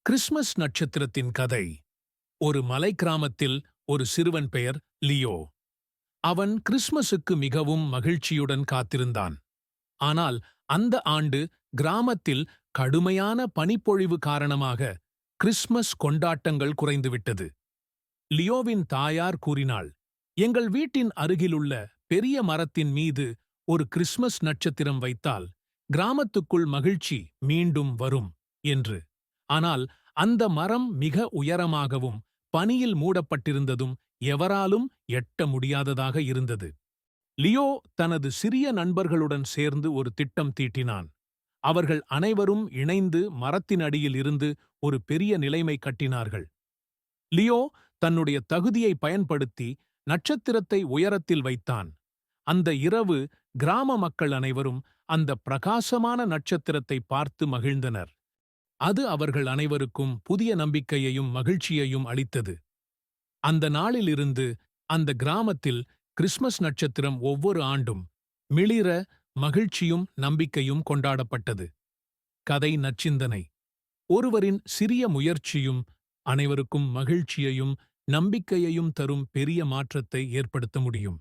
Christmas நட்சத்திரத்தின் கதை. ஒரு மலை கிராமத்தில் ஒரு சிறுவன் பெயர் லியோ. அவன் கிறிஸ்மஸுக்கு மிகவும் மகிழ்ச்சியுடன் காத்திருந்தான். ஆனால் அந்த ஆண்டு கிராமத்தில் கடுமையான பனிப்பொழிவு காரணமாக கிறிஸ்மஸ் கொண்டாட்டங்கள் குறைந்துவிட்டது. லியோவின் தாயார் கூறினாள், "எங்கள் வீட்டின் அருகிலுள்ள பெரிய மரத்தின் மீது ஒரு கிறிஸ்மஸ் நட்சத்திரம் வைத்தால் கிராமத்துக்குள் மகிழ்ச்சி மீண்டும் வரும்" என்று. ஆனால் அந்த மரம் மிக உயரமாகவும் பனியில் மூடப்பட்டிருந்ததும் எவராலும் எட்ட முடியாததாக இருந்தது. லியோ தனது சிறிய நண்பர்களுடன் சேர்ந்து ஒரு திட்டம் தீட்டினான். அவர்கள் அனைவரும் இணைந்து மரத்தின் அடியில் இருந்து ஒரு பெரிய நிலைமை கட்டினார்கள். லியோ தன்னுடைய தகுதியை பயன்படுத்தி நட்சத்திரத்தை உயரத்தில் வைத்தான். அந்த இரவு கிராம மக்கள் அனைவரும் அந்த பிரகாசமான நட்சத்திரத்தை பார்த்து மகிழ்ந்தனர். அது அவர்கள் அனைவருக்கும் புதிய நம்பிக்கையையும் மகிழ்ச்சியையும் அளித்தது. அந்த நாளிலிருந்து அந்த கிராமத்தில் கிறிஸ்மஸ் நட்சத்திரம் ஒவ்வொரு ஆண்டும் மிளிர மகிழ்ச்சியும் நம்பிக்கையும் கொண்டாடப்பட்டது. கதை நற்சிந்தனை. ஒருவரின் சிறிய முயற்சியும் அனைவருக்கும் மகிழ்ச்சியையும் நம்பிக்கையையும் தரும் பெரிய மாற்றத்தை ஏற்படுத்த முடியும்.